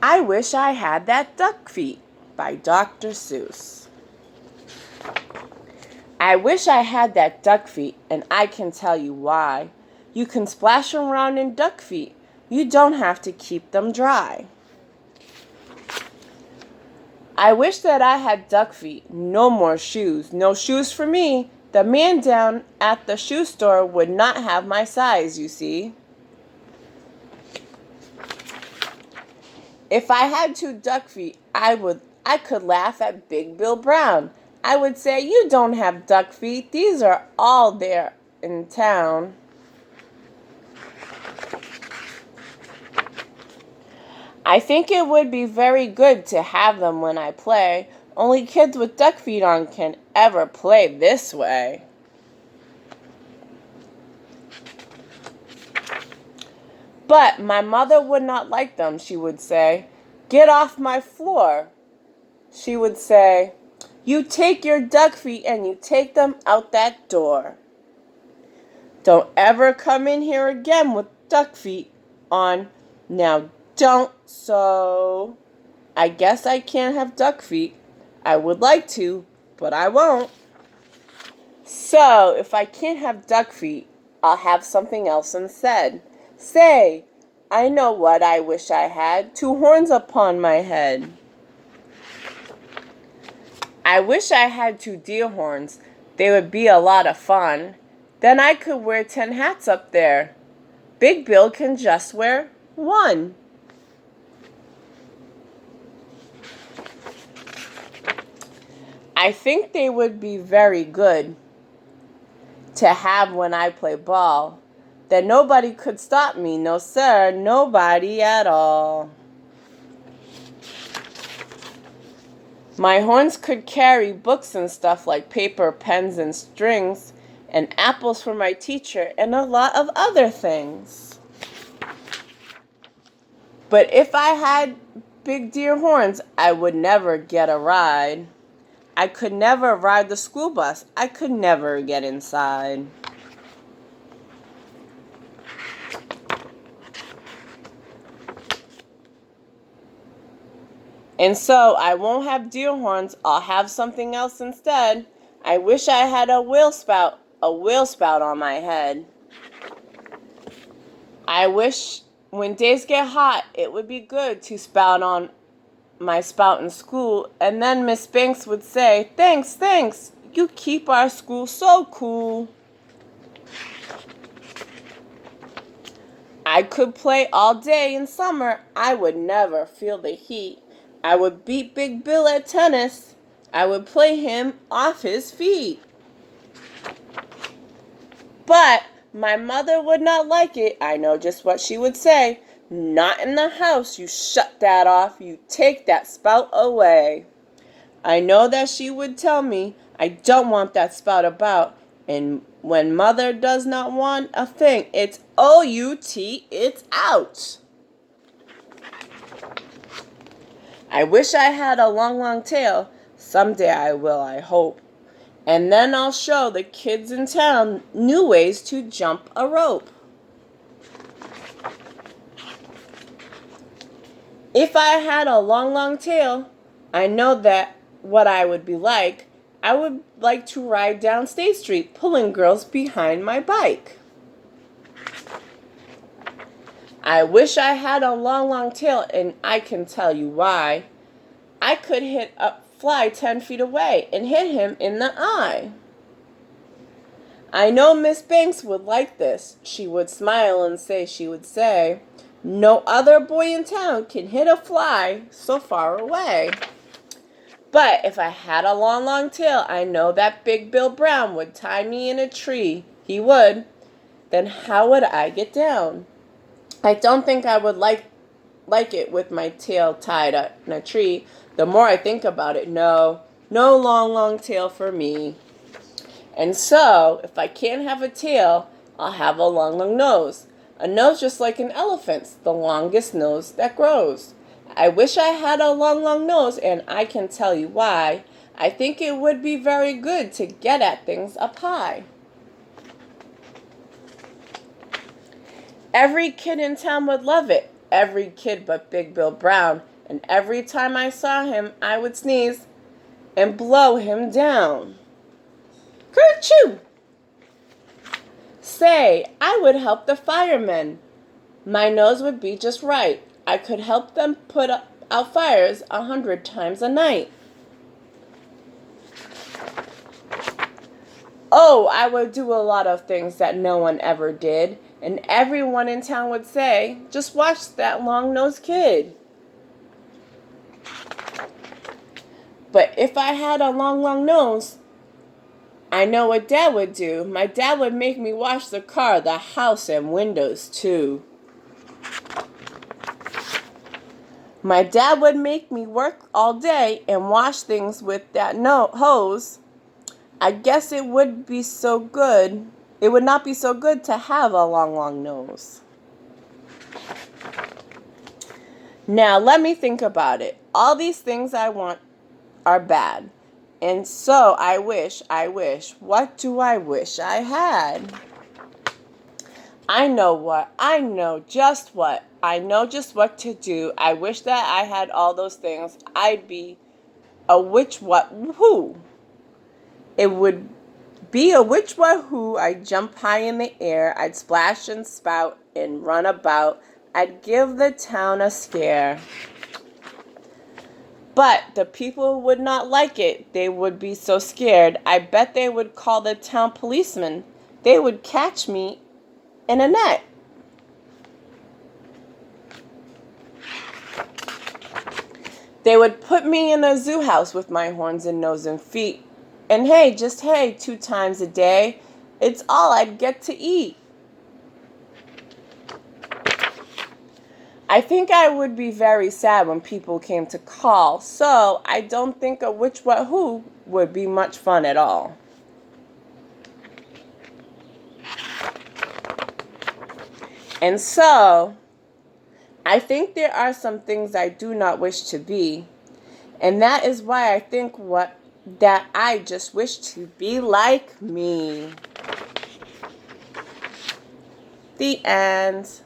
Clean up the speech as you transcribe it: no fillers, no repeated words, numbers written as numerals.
I Wish I Had That Duck Feet by Dr. Seuss. I wish I had that duck feet, and I can tell you why. You can splash around in duck feet. You don't have to keep them dry. I wish that I had duck feet. No more shoes. No shoes for me. The man down at the shoe store would not have my size, you see. If I had two duck feet, I could laugh at Big Bill Brown. I would say, "You don't have duck feet. These are all there in town." I think it would be very good to have them when I play. Only kids with duck feet on can ever play this way. But my mother would not like them, she would say. "Get off my floor." She would say, "You take your duck feet and you take them out that door. Don't ever come in here again with duck feet on. Now don't." So I guess I can't have duck feet. I would like to, but I won't. So if I can't have duck feet, I'll have something else instead. Say, I know what I wish I had. 2 horns upon my head. I wish I had 2 deer horns. They would be a lot of fun. Then I could wear 10 hats up there. Big Bill can just wear 1. I think they would be very good to have when I play ball. Then nobody could stop me. No, sir, nobody at all. My horns could carry books and stuff like paper, pens, and strings, and apples for my teacher, and a lot of other things. But if I had big deer horns, I would never get a ride. I could never ride the school bus. I could never get inside. And so I won't have deer horns. I'll have something else instead. I wish I had a wheel spout on my head. I wish when days get hot, it would be good to spout on my spout in school, and then Miss Banks would say, thanks, you keep our school so cool." I could play all day in summer. I would never feel the heat. I would beat Big Bill at tennis. I would play him off his feet. But my mother would not like it. I know just what she would say. "Not in the house. You shut that off. You take that spout away." I know that she would tell me, "I don't want that spout about." And when mother does not want a thing, it's O-U-T, it's out. I wish I had a long tail. Someday I will, I hope. And then I'll show the kids in town new ways to jump a rope. If I had a long tail, I know that what I would be like. I would like to ride down State Street, pulling girls behind my bike. I wish I had a long tail, and I can tell you why. I could hit a fly 10 feet away and hit him in the eye. I know Miss Banks would like this. She would smile and she would say, "No other boy in town can hit a fly so far away." But if I had a long tail, I know that Big Bill Brown would tie me in a tree. He would. Then how would I get down? I don't think I would like it with my tail tied up in a tree. The more I think about it, no long tail for me. And so, if I can't have a tail, I'll have a long nose. A nose just like an elephant's, the longest nose that grows. I wish I had a long nose, and I can tell you why. I think it would be very good to get at things up high. Every kid in town would love it. every kid but Big Bill Brown, and every time I saw him, I would sneeze and blow him down. Kerchoo! Say, I would help the firemen. My nose would be just right. I could help them put out fires 100 times a night. Oh, I would do a lot of things that no one ever did, and everyone in town would say, just watch that long-nosed kid. But if I had a long, long nose, I know what Dad would do. My dad would make me wash the car, the house, and windows too. My dad would make me work all day and wash things with that hose. I guess it would be so good. It would not be so good to have a long, long nose. Now, let me think about it. All these things I want are bad. And so I wish. What do I wish I had? I know just what to do. I wish that I had all those things. I'd be a which what who. It would be a which what who. I'd jump high in the air. I'd splash and spout and run about. I'd give the town a scare. But the people would not like it. They would be so scared. I bet they would call the town policeman. They would catch me in a net. They would put me in a zoo house with my horns and nose and feet. And hey, 2 times a day, it's all I'd get to eat. I think I would be very sad when people came to call, so I don't think a which, what, who would be much fun at all. And so, I think there are some things I do not wish to be, and that is why I think that I just wish to be like me. The end.